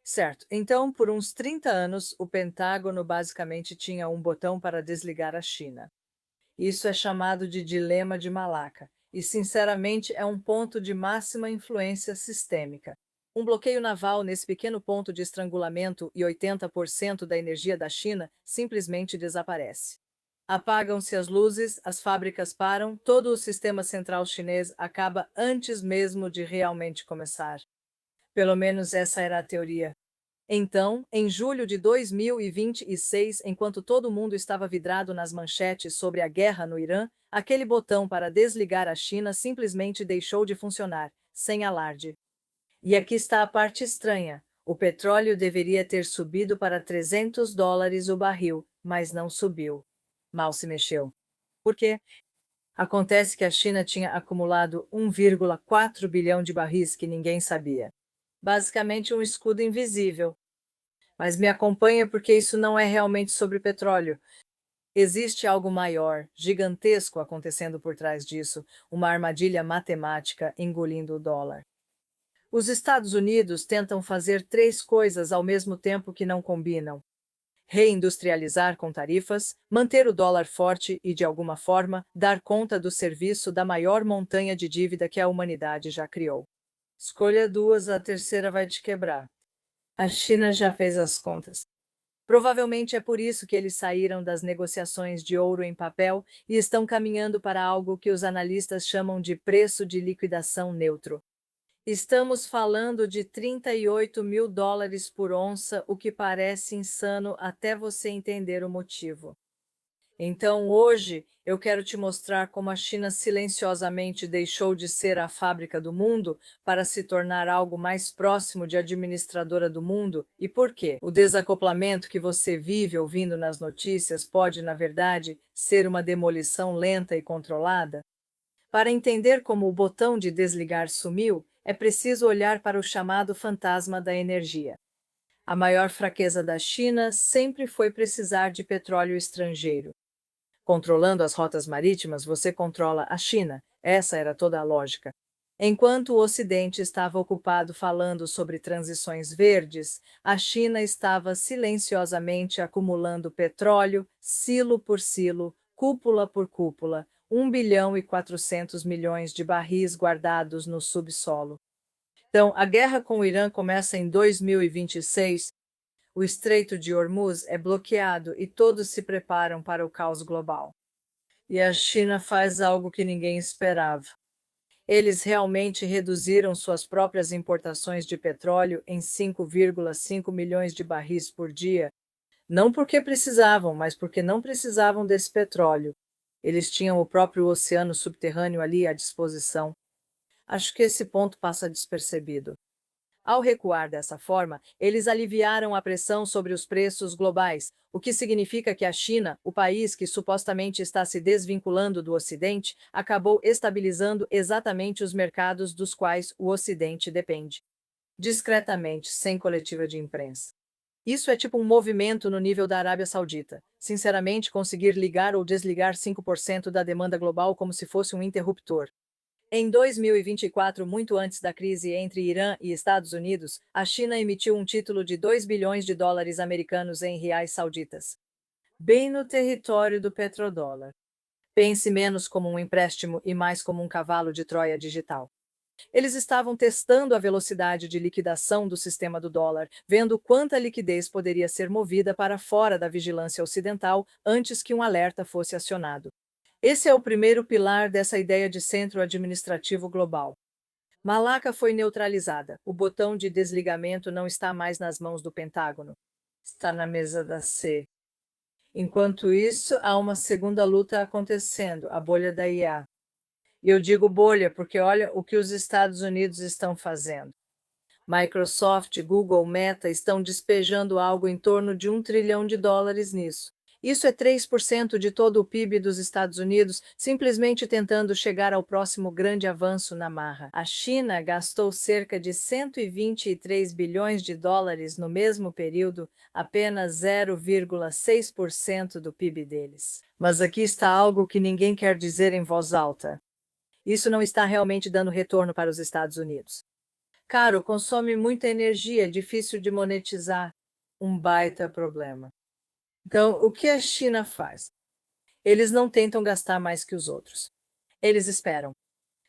Certo. Então, por uns 30 anos, o Pentágono basicamente tinha um botão para desligar a China. Isso é chamado de dilema de Malaca, e sinceramente é um ponto de máxima influência sistêmica. Um bloqueio naval nesse pequeno ponto de estrangulamento e 80% da energia da China simplesmente desaparece. Apagam-se as luzes, as fábricas param, todo o sistema central chinês acaba antes mesmo de realmente começar. Pelo menos essa era a teoria. Então, em julho de 2026, enquanto todo mundo estava vidrado nas manchetes sobre a guerra no Irã, aquele botão para desligar a China simplesmente deixou de funcionar, sem alarde. E aqui está a parte estranha. O petróleo deveria ter subido para US$ 300 o barril, mas não subiu. Mal se mexeu. Por quê? Acontece que a China tinha acumulado 1,4 bilhão de barris que ninguém sabia. Basicamente um escudo invisível. Mas me acompanha porque isso não é realmente sobre petróleo. Existe algo maior, gigantesco acontecendo por trás disso, uma armadilha matemática engolindo o dólar. Os Estados Unidos tentam fazer três coisas ao mesmo tempo que não combinam: reindustrializar com tarifas, manter o dólar forte e, de alguma forma, dar conta do serviço da maior montanha de dívida que a humanidade já criou. Escolha duas, a terceira vai te quebrar. A China já fez as contas. Provavelmente é por isso que eles saíram das negociações de ouro em papel e estão caminhando para algo que os analistas chamam de preço de liquidação neutro. Estamos falando de US$ 38.000 por onça, o que parece insano até você entender o motivo. Então, hoje, eu quero te mostrar como a China silenciosamente deixou de ser a fábrica do mundo para se tornar algo mais próximo de administradora do mundo e por quê. O desacoplamento que você vive ouvindo nas notícias pode, na verdade, ser uma demolição lenta e controlada. Para entender como o botão de desligar sumiu, é preciso olhar para o chamado fantasma da energia. A maior fraqueza da China sempre foi precisar de petróleo estrangeiro. Controlando as rotas marítimas, você controla a China. Essa era toda a lógica. Enquanto o Ocidente estava ocupado falando sobre transições verdes, a China estava silenciosamente acumulando petróleo, silo por silo, cúpula por cúpula, 1,4 bilhão de barris guardados no subsolo. Então, a guerra com o Irã começa em 2026. O Estreito de Hormuz é bloqueado e todos se preparam para o caos global. E a China faz algo que ninguém esperava. Eles realmente reduziram suas próprias importações de petróleo em 5,5 milhões de barris por dia, não porque precisavam, mas porque não precisavam desse petróleo. Eles tinham o próprio oceano subterrâneo ali à disposição. Acho que esse ponto passa despercebido. Ao recuar dessa forma, eles aliviaram a pressão sobre os preços globais, o que significa que a China, o país que supostamente está se desvinculando do Ocidente, acabou estabilizando exatamente os mercados dos quais o Ocidente depende. Discretamente, sem coletiva de imprensa. Isso é tipo um movimento no nível da Arábia Saudita. Sinceramente, conseguir ligar ou desligar 5% da demanda global como se fosse um interruptor. Em 2024, muito antes da crise entre Irã e Estados Unidos, a China emitiu um título de 2 bilhões de dólares americanos em reais sauditas, bem no território do petrodólar. Pense menos como um empréstimo e mais como um cavalo de Troia digital. Eles estavam testando a velocidade de liquidação do sistema do dólar, vendo quanta liquidez poderia ser movida para fora da vigilância ocidental antes que um alerta fosse acionado. Esse é o primeiro pilar dessa ideia de centro administrativo global. Malaca foi neutralizada. O botão de desligamento não está mais nas mãos do Pentágono. Está na mesa da C. Enquanto isso, há uma segunda luta acontecendo, a bolha da IA. E eu digo bolha porque olha o que os Estados Unidos estão fazendo. Microsoft, Google, Meta estão despejando algo em torno de US$ 1 trilhão nisso. Isso é 3% de todo o PIB dos Estados Unidos, simplesmente tentando chegar ao próximo grande avanço na marra. A China gastou cerca de US$ 123 bilhões no mesmo período, apenas 0,6% do PIB deles. Mas aqui está algo que ninguém quer dizer em voz alta. Isso não está realmente dando retorno para os Estados Unidos. Caro, consome muita energia, é difícil de monetizar. Um baita problema. Então, o que a China faz? Eles não tentam gastar mais que os outros. Eles esperam,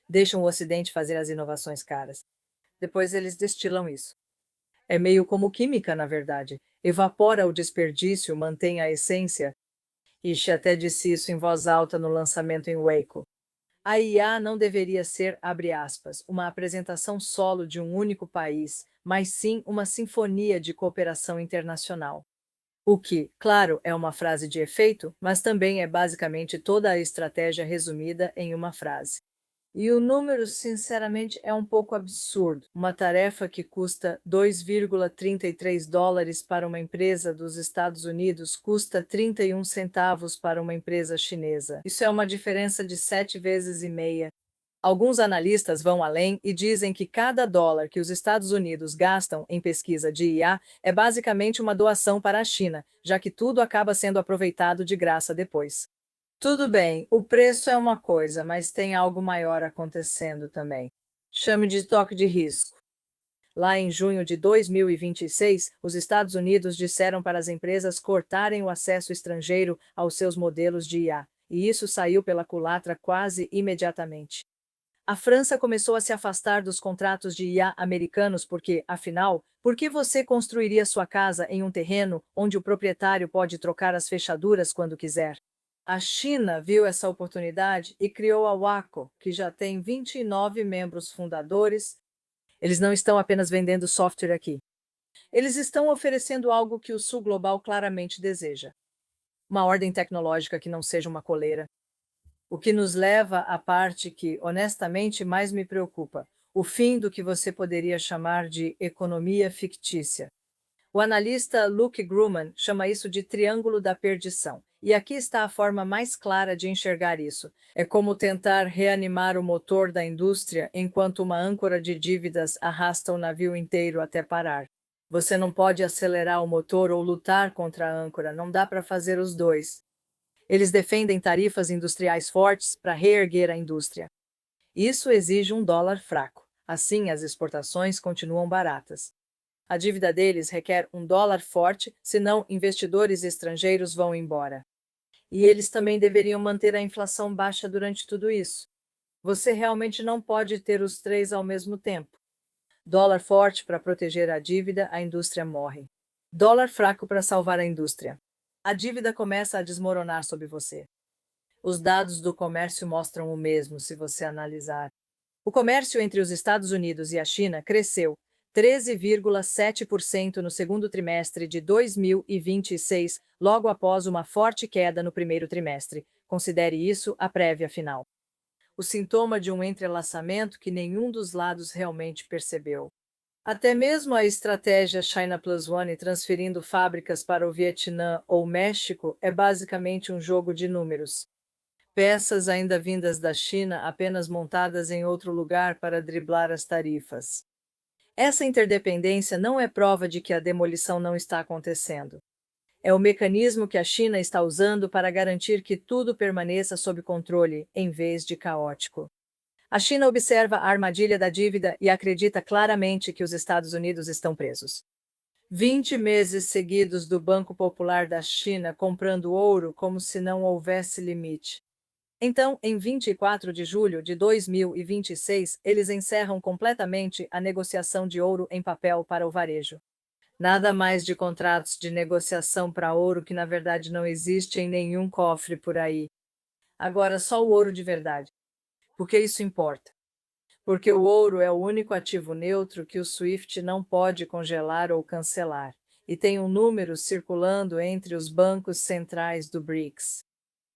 deixam o Ocidente fazer as inovações caras. Depois eles destilam isso. É meio como química, na verdade. Evapora o desperdício, mantém a essência. Ishi até disse isso em voz alta no lançamento em Waco. A IA não deveria ser, abre aspas, uma apresentação solo de um único país, mas sim uma sinfonia de cooperação internacional. O que, claro, é uma frase de efeito, mas também é basicamente toda a estratégia resumida em uma frase. E o número, sinceramente, é um pouco absurdo. Uma tarefa que custa 2,33 dólares para uma empresa dos Estados Unidos custa 31 centavos para uma empresa chinesa. Isso é uma diferença de 7 vezes e meia. Alguns analistas vão além e dizem que cada dólar que os Estados Unidos gastam em pesquisa de IA é basicamente uma doação para a China, já que tudo acaba sendo aproveitado de graça depois. Tudo bem, o preço é uma coisa, mas tem algo maior acontecendo também. Chame de toque de risco. Lá em junho de 2026, os Estados Unidos disseram para as empresas cortarem o acesso estrangeiro aos seus modelos de IA, e isso saiu pela culatra quase imediatamente. A França começou a se afastar dos contratos de IA americanos porque, afinal, por que você construiria sua casa em um terreno onde o proprietário pode trocar as fechaduras quando quiser? A China viu essa oportunidade e criou a Waco, que já tem 29 membros fundadores. Eles não estão apenas vendendo software aqui. Eles estão oferecendo algo que o Sul Global claramente deseja: uma ordem tecnológica que não seja uma coleira. O que nos leva à parte que, honestamente, mais me preocupa: o fim do que você poderia chamar de economia fictícia. O analista Luke Grumman chama isso de triângulo da perdição. E aqui está a forma mais clara de enxergar isso. É como tentar reanimar o motor da indústria enquanto uma âncora de dívidas arrasta o navio inteiro até parar. Você não pode acelerar o motor ou lutar contra a âncora, não dá para fazer os dois. Eles defendem tarifas industriais fortes para reerguer a indústria. Isso exige um dólar fraco. Assim, as exportações continuam baratas. A dívida deles requer um dólar forte, senão investidores estrangeiros vão embora. E eles também deveriam manter a inflação baixa durante tudo isso. Você realmente não pode ter os três ao mesmo tempo. Dólar forte para proteger a dívida, a indústria morre. Dólar fraco para salvar a indústria. A dívida começa a desmoronar sob você. Os dados do comércio mostram o mesmo, se você analisar. O comércio entre os Estados Unidos e a China cresceu 13,7% no segundo trimestre de 2026, logo após uma forte queda no primeiro trimestre. Considere isso a prévia final. O sintoma de um entrelaçamento que nenhum dos lados realmente percebeu. Até mesmo a estratégia China Plus One transferindo fábricas para o Vietnã ou México é basicamente um jogo de números. Peças ainda vindas da China apenas montadas em outro lugar para driblar as tarifas. Essa interdependência não é prova de que a demolição não está acontecendo. É o mecanismo que a China está usando para garantir que tudo permaneça sob controle, em vez de caótico. A China observa a armadilha da dívida e acredita claramente que os Estados Unidos estão presos. 20 meses seguidos do Banco Popular da China comprando ouro como se não houvesse limite. Então, em 24 de julho de 2026, eles encerram completamente a negociação de ouro em papel para o varejo. Nada mais de contratos de negociação para ouro que na verdade não existe em nenhum cofre por aí. Agora só o ouro de verdade. Por que isso importa? Porque o ouro é o único ativo neutro que o SWIFT não pode congelar ou cancelar, e tem um número circulando entre os bancos centrais do BRICS.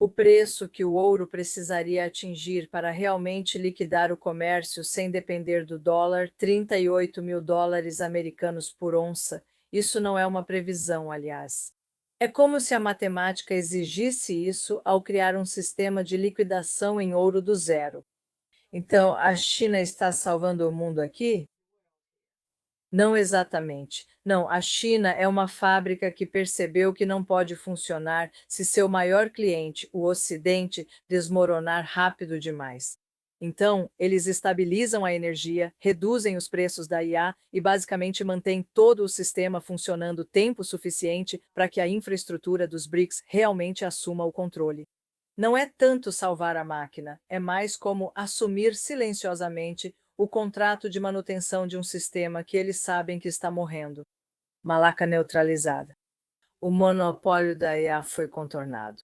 O preço que o ouro precisaria atingir para realmente liquidar o comércio sem depender do dólar, 38 mil dólares americanos por onça. Isso não é uma previsão, aliás. É como se a matemática exigisse isso ao criar um sistema de liquidação em ouro do zero. Então, a China está salvando o mundo aqui? Não exatamente. Não, a China é uma fábrica que percebeu que não pode funcionar se seu maior cliente, o Ocidente, desmoronar rápido demais. Então, eles estabilizam a energia, reduzem os preços da IA e basicamente mantêm todo o sistema funcionando tempo suficiente para que a infraestrutura dos BRICS realmente assuma o controle. Não é tanto salvar a máquina, é mais como assumir silenciosamente o contrato de manutenção de um sistema que eles sabem que está morrendo. Malaca neutralizada. O monopólio da IA foi contornado.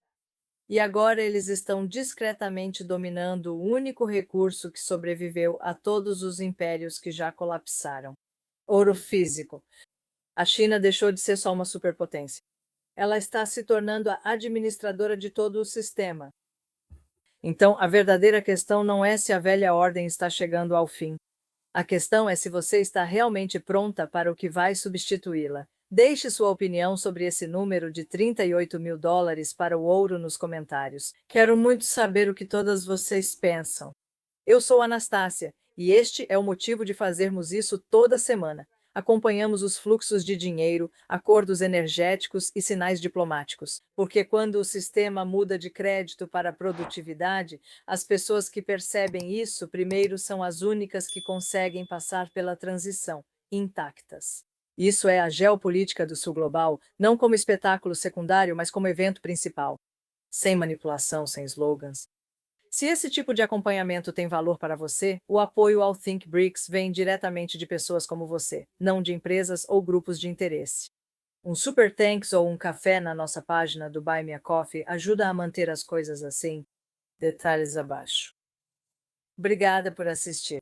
E agora eles estão discretamente dominando o único recurso que sobreviveu a todos os impérios que já colapsaram. Ouro físico. A China deixou de ser só uma superpotência. Ela está se tornando a administradora de todo o sistema. Então, a verdadeira questão não é se a velha ordem está chegando ao fim. A questão é se você está realmente pronta para o que vai substituí-la. Deixe sua opinião sobre esse número de $38.000 para o ouro nos comentários. Quero muito saber o que todas vocês pensam. Eu sou Anastácia, e este é o motivo de fazermos isso toda semana. Acompanhamos os fluxos de dinheiro, acordos energéticos e sinais diplomáticos, porque quando o sistema muda de crédito para produtividade, as pessoas que percebem isso primeiro são as únicas que conseguem passar pela transição, intactas. Isso é a geopolítica do Sul Global, não como espetáculo secundário, mas como evento principal. Sem manipulação, sem slogans. Se esse tipo de acompanhamento tem valor para você, o apoio ao Think BRICS vem diretamente de pessoas como você, não de empresas ou grupos de interesse. Um super thanks ou um café na nossa página do Buy Me a Coffee ajuda a manter as coisas assim. Detalhes abaixo. Obrigada por assistir.